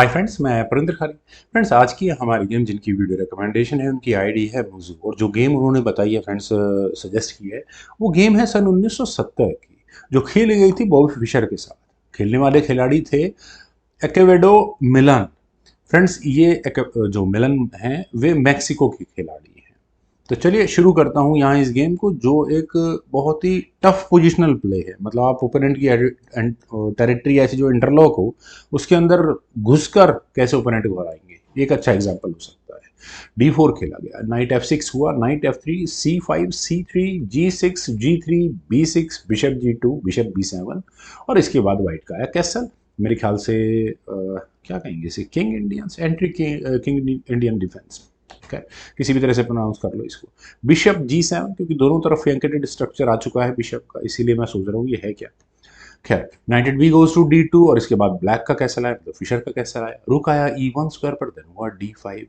Hi friends, मैं परिंदर खारी। Friends, आज की हमारी गेम जिनकी वीडियो रिकमेंडेशन है उनकी आईडी है मुझू, और जो गेम उन्होंने बताई है फ्रेंड्स, सजेस्ट की है, वो गेम है सन 1970 की, जो खेली गई थी बॉबी फिशर के साथ। खेलने वाले खिलाड़ी थे एकेवेडो मिलन। फ्रेंड्स, ये जो मिलन हैं वे मैक्सिको के खिलाड़ी हैं। तो चलिए शुरू करता हूँ यहाँ इस गेम को, जो एक बहुत ही टफ पोजिशनल प्ले है। मतलब आप ओपोनेंट की टेरिटरी ऐसी जो इंटरलॉक हो, उसके अंदर घुसकर कैसे ओपोनेंट को हराएंगे, एक अच्छा एग्जाम्पल हो सकता है। D4 खेला गया, नाइट F6 हुआ, night F3, C5, C3, G6, G3, B6, bishop G2, bishop B7, और इसके बाद व्हाइट का आया कैसल। मेरे ख्याल से क्या कहेंगे इसे, king Indians entry, king Indian defence, खैर किसी भी तरह से प्रोनाउंस कर लो इसको। बिशप G7, क्योंकि दोनों तरफ फ्लैंकेटेड स्ट्रक्चर आ चुका है बिशप का, इसीलिए मैं सोच रहा हूँ ये है क्या। खैर, night B goes to D2, और इसके बाद ब्लैक का कैसल आया, मतलब फिशर का कैसल आया। रुक आया E1 स्क्वायर पर, देन हुआ D5,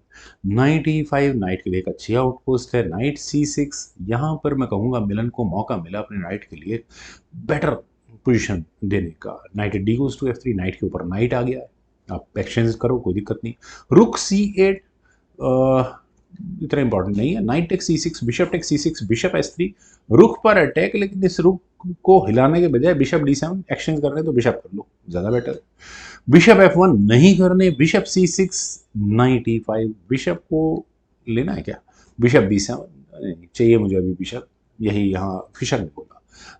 नाइट E5, नाइट के लिए एक अच्छी आउटपोस्ट है। नाइट C6, यहाँ पर मैं कहूँगा मिलन को मौका मिला अपने नाइट के लिए बेटर पोजीशन देने का। Knight d goes to F3, knight के ऊपर नाइट आ गया है, आप एक्सचेंज करो, कोई दिक्कत नहीं। रुक C8 इतना इंपॉर्टेंट नहीं है। Knight take C6, bishop take C6, bishop S3, रुक पर अटैक, लेकिन इस रुक को हिलाने के बजाय बिशप D7 एक्सचेंज करने तो बिशप कर लो, ज्यादा बेटर। बिशप F1 नहीं करने, bishop C6, night E5, bishop को लेना है क्या, बिशप B7 चाहिए मुझे अभी बिशप, यही यहाँ फिशर ने बोला।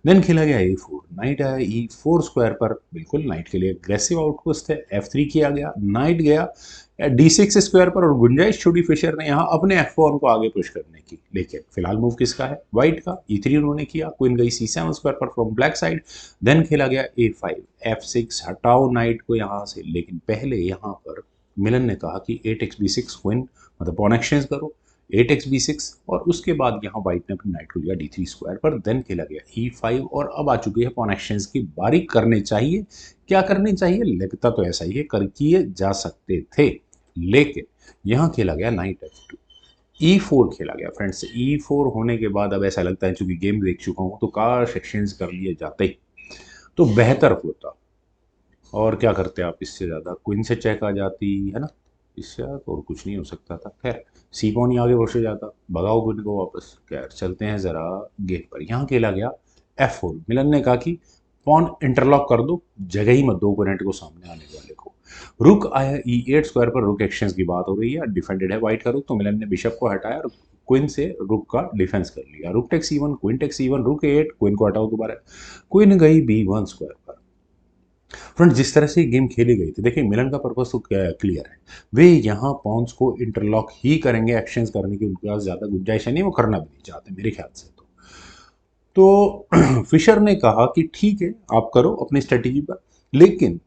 देन खेला गया E4, नाइट आया E4 स्क्वायर पर, बिल्कुल नाइट के लिए एग्रेसिव आउटपोस्ट है। F3 किया गया, नाइट गया D6 स्क्वायर पर, और गुंजाइश छोड़ी फिशर ने यहाँ अपने F4 को आगे पुश करने की। लेकिन फिलहाल मूव किसका है, व्हाइट का। E3 उन्होंने किया, क्वीन गई C7 स्क्वायर पर फ्रॉम ब्लैक साइड। देन खेला गया A5, F6, हटाओ नाइट को यहाँ से, लेकिन पहले यहाँ पर मिलन ने कहा कि 8x B6 क्वीन, मतलब पॉन एक्सचेंज करो, 8x B6, और उसके बाद यहाँ व्हाइट ने अपनी नाइट को लिया D3 स्क्वायर पर। देन खेला गया E5, और अब आ चुकी है पॉन एक्सचेंज की बारी। करने चाहिए, क्या करनी चाहिए, लगता तो ऐसा ही है, कर किए जा सकते थे, लेकिन यहाँ खेला गया नाइट F2, E4 खेला गया। फ्रेंड्स, E4 होने के बाद अब ऐसा लगता है, चूंकि गेम देख चुका हूँ, तो काश एक्सचेंज कर लिए जाते तो बेहतर होता। और क्या करते आप इससे ज़्यादा, क्वीन से चेक आ जाती है ना, इससे ज़्यादा तो और कुछ नहीं हो सकता था। खैर, सी पॉन ही आगे बढ़ जाता, भगाओ क्वीन को वापस। खैर, चलते हैं ज़रा गेम पर। यहाँ खेला गया F4, मिलन ने कहा कि पॉन इंटरलॉक कर दो, जगह ही मत दो ओपोनेंट को, सामने आने वाले को। रुक आया E8 स्क्वायर पर, रुक एक्सचेंज की बात हो रही है, डिफेंडेड है व्हाइट का रुक, तो मिलन ने बिशप को हटाया और क्वीन से रुक का डिफेंस कर लिया। रुक take C1, queen take C1, रुक A8, क्वीन को हटाओ दोबारा, क्वीन गई B1 स्क्वायर पर। फ्रेंड्स, जिस तरह से गेम खेली गई थी, देखिए मिलन का पर्पस तो क्लियर है, वे यहाँ पॉन्स को इंटरलॉक ही करेंगे, एक्सचेंज करने की उनके पास ज़्यादा गुंजाइश है नहीं, वो करना भी नहीं चाहते मेरे ख्याल से। तो फिशर ने कहा कि ठीक है, आप करो अपनी स्ट्रेटेजी पर, लेकिन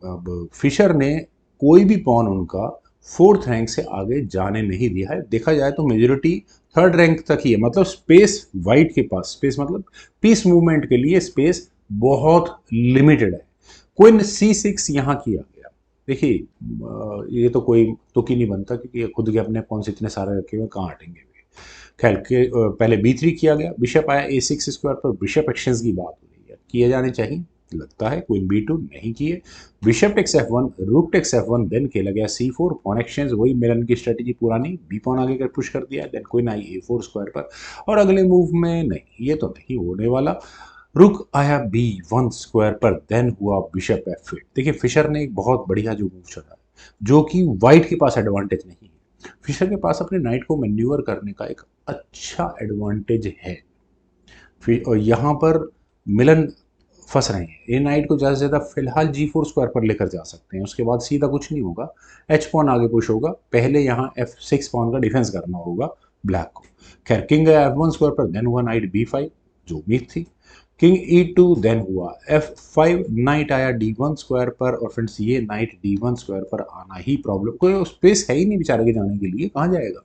अब फिशर ने कोई भी पॉन उनका फोर्थ रैंक से आगे जाने नहीं दिया है। देखा जाए तो मेजोरिटी थर्ड रैंक तक ही है, मतलब स्पेस वाइट के पास, स्पेस मतलब पीस मूवमेंट के लिए स्पेस बहुत लिमिटेड है। क्वीन C6 यहाँ किया गया। देखिए, ये तो कोई तुक ही नहीं बनता, क्योंकि ये खुद के अपने पॉन्स इतने सारे रखे हुए, कहाँ हटेंगे वे। खैर के पहले B3 किया गया, बिशप आया A6 स्क्वायर पर, बिशप एक्सचेंज की बात हो रही है, किए जाने चाहिए लगता है। क्वीन B2 नहीं किए, बिशप टेक्स F1, रूक टेक्स F1, देन खेला गया C4, पॉन एक्सचेंज, वही मिलन की स्ट्रेटेजी पुरानी, बी पॉन आगे कर पुश कर दिया। देन क्वीन आई A4 स्क्वायर पर, और अगले मूव में नहीं, ये तो नहीं होने वाला। रुक आया B1 स्क्वायर पर, देन हुआ बिशप F8। देखिए, फिशर ने एक बहुत बढ़िया जो मूव चला है, जो कि व्हाइट के पास एडवांटेज नहीं है। फिशर के पास अपने नाइट को मैन्यूवर करने का एक अच्छा एडवांटेज है। और यहाँ पर मिलन फंस रहे हैं, ए नाइट को ज़्यादा से ज़्यादा फिलहाल G4 स्क्वायर पर लेकर जा सकते हैं, उसके बाद सीधा कुछ नहीं होगा, H पॉन आगे पुश होगा, पहले यहाँ F6 पॉन का डिफेंस करना होगा ब्लैक को। खैर, किंग गया F1 स्क्वायर पर, देन हुआ नाइट B5, जो उम्मीद थी। किंग E2, देन हुआ F5, नाइट आया D1 स्क्वायर पर, और फ्रेंड्स ये नाइट D1 स्क्वायर पर आना ही प्रॉब्लम, कोई स्पेस है ही नहीं बेचारे के जाने के लिए, कहाँ जाएगा।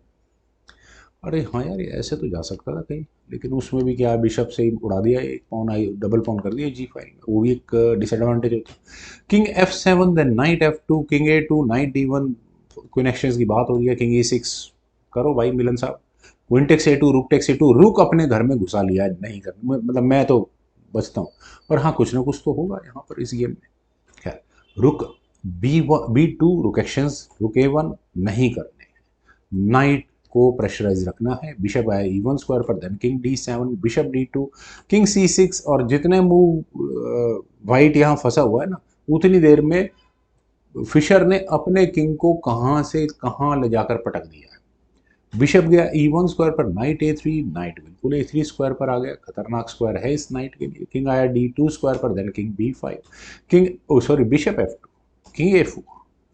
अरे हाँ यार, ये ऐसे तो जा सकता था कहीं, लेकिन उसमें भी क्या, बिशप से ही उड़ा दिया, एक पॉन आई, डबल पॉन कर दिया G5, वो भी एक डिसएडवांटेज होता। King F7, then knight F2, king A2, knight D1, queen exchange की बात हो रही है, किंग E6 करो भाई मिलन साहब, queen takes A2, rook takes A2, रुक अपने घर में घुसा लिया है, नहीं कर, मतलब मैं तो बचता हूँ, पर हाँ कुछ ना कुछ तो होगा यहाँ पर इस गेम में। खैर, रुक B2 रुक एक्शंस, रुक A1 नहीं करने, नाइट को प्रेशराइज रखना है। बिशप आया E1 स्क्वायर पर, then king D7, bishop D2, king C6, और जितने मूव वाइट यहाँ फंसा हुआ है ना, उतनी देर में फिशर ने अपने किंग को कहाँ से कहाँ ले जाकर पटक दिया है। बिशप गया E1 स्क्वायर पर, नाइट A3, नाइट बिल्कुल A3 स्क्वायर पर आ गया, खतरनाक स्क्वायर है इस नाइट के लिए। किंग आया D2 स्क्वायर पर, then king B5, king bishop F2, king A4,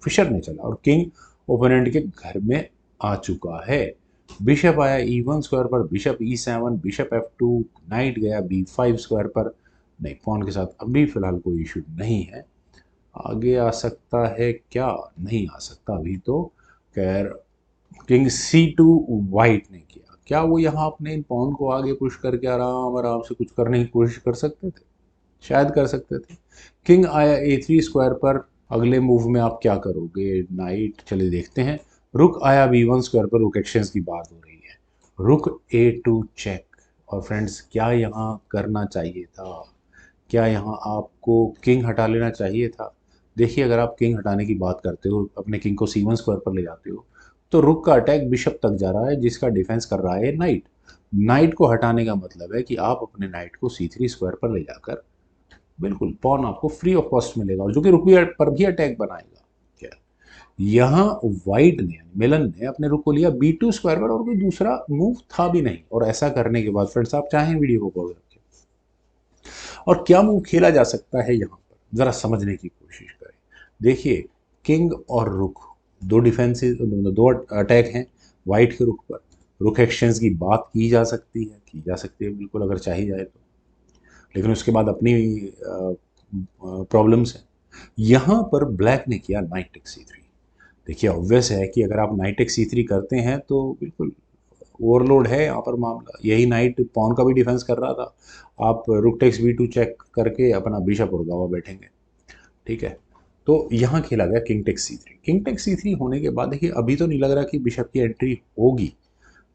Fischer ने चला और किंग ओपोनेंट के घर में आ चुका है। बिशप आया E1 स्क्वायर पर, bishop E7, bishop F2, night गया B5 स्क्वायर पर। नहीं, पॉन के साथ अभी फिलहाल कोई इशू नहीं है। आगे आ सकता है क्या? नहीं आ सकता अभी तो। खैर, किंग C2 वाइट ने किया, क्या वो यहाँ अपने इन पॉन को आगे पुश करके आराम आराम से कुछ करने की कोशिश कर सकते थे? शायद कर सकते थे। किंग आया A3 स्क्वायर पर, अगले मूव में आप क्या करोगे? नाइट, चलिए देखते हैं। रुक आया B1 स्क्वायर पर, रुक एक्सचेंज की बात हो रही है। रुक A2 चेक। और फ्रेंड्स, क्या यहाँ करना चाहिए था? क्या यहाँ आपको किंग हटा लेना चाहिए था? देखिए, अगर आप किंग हटाने की बात करते हो, अपने किंग को C1 स्क्वायर पर ले जाते हो, तो रुक का अटैक बिशप तक जा रहा है, जिसका डिफेंस कर रहा है नाइट। नाइट को हटाने का मतलब है कि आप अपने नाइट को C3 स्क्वायर पर ले जाकर बिल्कुल पॉन आपको फ्री ऑफ कॉस्ट मिलेगा, और जो कि रुक पर भी अटैक बनाएगा। क्या यहाँ वाइट ने, मिलन ने अपने रुक को लिया B2 स्क्वायर पर, और कोई दूसरा मूव था भी नहीं। और ऐसा करने के बाद फ्रेंड्स, आप चाहें वीडियो को पॉज रखें और क्या मूव खेला जा सकता है यहाँ पर, जरा समझने की कोशिश करें। देखिए, किंग और रुक, दो डिफेंसेस, दो अटैक हैं वाइट के रुक पर। रुक एक्सचेंज की बात की जा सकती है बिल्कुल, अगर चाही जाए तो, लेकिन उसके बाद अपनी प्रॉब्लम्स हैं। यहाँ पर ब्लैक ने किया नाइट टेक C3। देखिए, ऑब्वियस है कि अगर आप नाइट टेक C3 करते हैं तो बिल्कुल ओवरलोड है यहाँ पर मामला। यही नाइट पॉन का भी डिफेंस कर रहा था। आप रुक टेक्स B2 चेक करके अपना बिशप और गवा बैठेंगे। ठीक है, तो यहाँ खेला गया king takes C3। King takes C3 होने के बाद देखिए, अभी तो नहीं लग रहा कि बिशप की एंट्री होगी,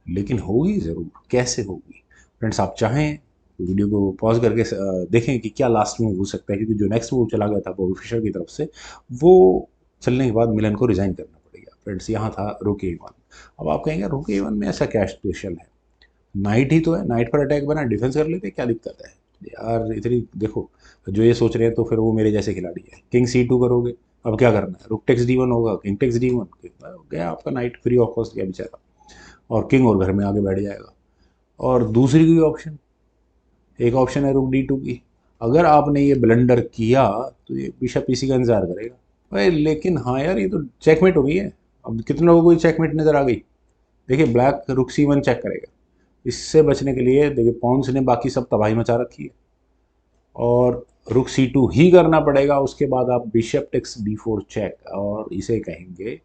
लेकिन होगी ज़रूर। कैसे होगी फ्रेंड्स? आप चाहें तो वीडियो को पॉज करके देखें कि क्या लास्ट मूव हो सकता है, क्योंकि जो नेक्स्ट मूव चला गया था बॉबी फिशर की तरफ से, वो चलने के बाद मिलन को रिजाइन करना पड़ेगा। फ्रेंड्स, यहाँ था रुक A1। अब आप कहेंगे रुक A1 में ऐसा क्या स्पेशल है? नाइट ही तो है, नाइट पर अटैक बना, डिफेंस कर लेते, क्या दिक्कत है यार? इतनी देखो, जो ये सोच रहे हैं तो फिर वो मेरे जैसे खिलाड़ी है। किंग C2 करोगे, अब क्या करना है? रुक टेक्स D1 होगा, किंग टेक्स D1 गया आपका नाइट फ्री ऑफ कॉस्ट गया बेचारा, और किंग और घर में आगे बैठ जाएगा। और दूसरी कोई ऑप्शन, एक ऑप्शन है रुक D2 की। अगर आपने ये ब्लंडर किया तो ये बिशप इसी का इंतजार करेगा भाई। लेकिन हाँ यार, ये तो चेकमेट हो गई है। अब कितने लोगों को चेकमेट नजर आ गई? देखिए, ब्लैक रुक C1 चेक करेगा। इससे बचने के लिए देखिए, पॉन्स ने बाकी सब तबाही मचा रखी है, और रुक C2 ही करना पड़ेगा। उसके बाद आप बिशप टेक्स D4 चेक, और इसे कहेंगे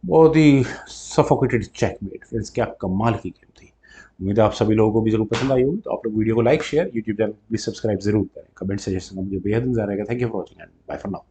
बहुत ही सफोकेटेड चेकमेट। फ्रेंड्स, क्या कमाल की गेम थी। उम्मीद है आप सभी लोगों को भी जरूर पसंद आई होगी। तो आप लोग वीडियो को like, share, YouTube channel please subscribe जरूर करें। कमेंट सजेशन मुझे बेहद इंतजार रहेगा। Thank you for watching and bye for now.